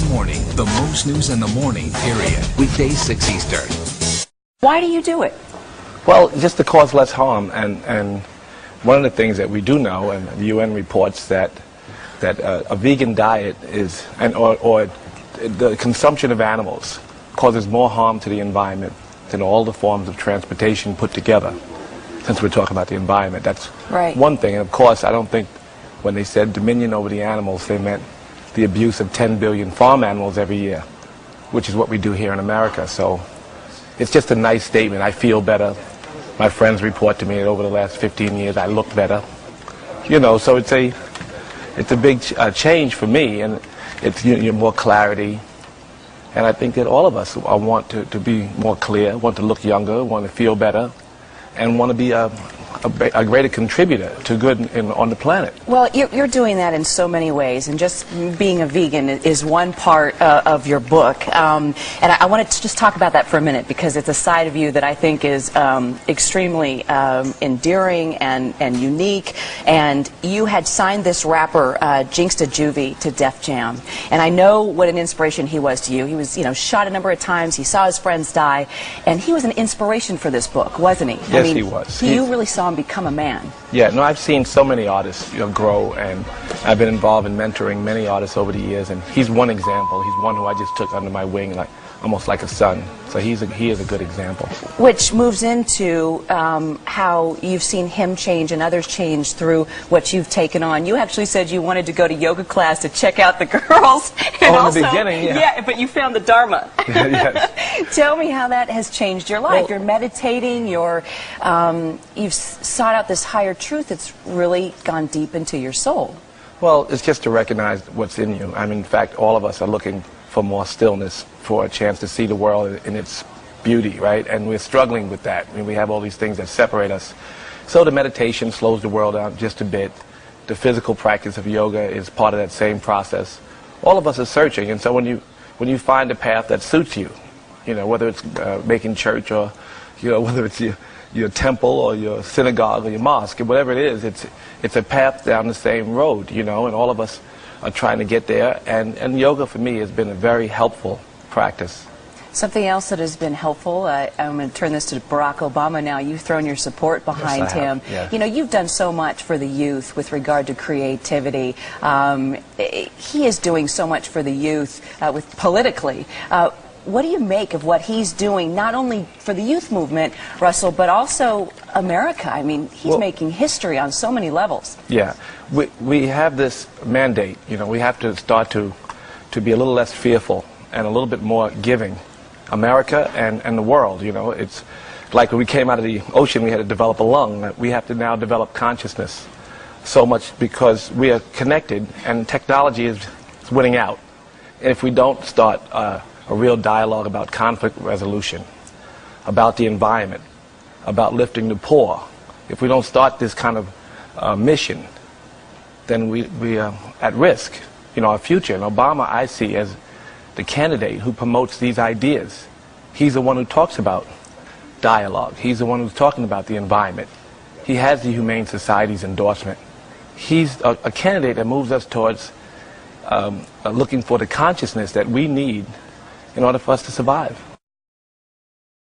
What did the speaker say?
Morning, the most news in the morning, period. Weekdays 6 Eastern. Why do you do it? Well, just to cause less harm, and one of the things that we do know, and the UN reports that a vegan diet is, or the consumption of animals causes more harm to the environment than all the forms of transportation put together. Since we're talking about the environment, that's right. One thing. And of course, I don't think when they said dominion over the animals, they meant the abuse of 10 billion farm animals every year, which is what we do here in America. So it's just a nice statement. I feel better. My friends report to me that over the last 15 years I look better. You know, so it's a big change for me, and it's more clarity. And I think that all of us want to be more clear, want to look younger, want to feel better, and want to be a greater contributor to good on the planet. Well, you're doing that in so many ways, and just being a vegan is one part of your book. And I want to just talk about that for a minute, because it's a side of you that I think is extremely endearing and unique. And you had signed this rapper, Jinxta Juvie, to Def Jam. And I know what an inspiration he was to you. He was, shot a number of times. He saw his friends die. And he was an inspiration for this book, wasn't he? Yes, he was. You really saw him become a man. Yeah, no, I've seen so many artists grow, and I've been involved in mentoring many artists over the years, and he's one example. He's one who I just took under my wing, almost like a son. So he is a good example. Which moves into how you've seen him change and others change through what you've taken on. You actually said you wanted to go to yoga class to check out the girls. And in also, the beginning, yeah. Yeah, but you found the Dharma. Yes. Tell me how that has changed your life. You're meditating, you've sought out this higher truth that's really gone deep into your soul. Well, it's just to recognize what's in you. I mean, in fact, all of us are looking for more stillness, for a chance to see the world in its beauty, right? And we're struggling with that. I mean, we have all these things that separate us. So the meditation slows the world down just a bit. The physical practice of yoga is part of that same process. All of us are searching, and so when you find a path that suits you, whether it's making church, or whether it's your temple or your synagogue or your mosque, whatever it is, it's a path down the same road, and all of us are trying to get there, and yoga for me has been a very helpful practice. Something else that has been helpful, I'm going to turn this to Barack Obama now. You've thrown your support behind him. Yeah. You've done so much for the youth with regard to creativity. He is doing so much for the youth politically. What do you make of what he's doing, not only for the youth movement, Russell, but also America? I mean, he's making history on so many levels. Yeah. We have this mandate. We have to start to be a little less fearful and a little bit more giving. America and the world, it's like when we came out of the ocean, we had to develop a lung. We have to now develop consciousness so much, because we are connected, and technology is winning out. And if we don't start a real dialogue about conflict resolution, about the environment, about lifting the poor, if we don't start this kind of mission, then we are at risk. Our future. And Obama, I see as the candidate who promotes these ideas. He's the one who talks about dialogue. He's the one who's talking about the environment. He has the Humane Society's endorsement. He's a candidate that moves us towards looking for the consciousness that we need in order for us to survive.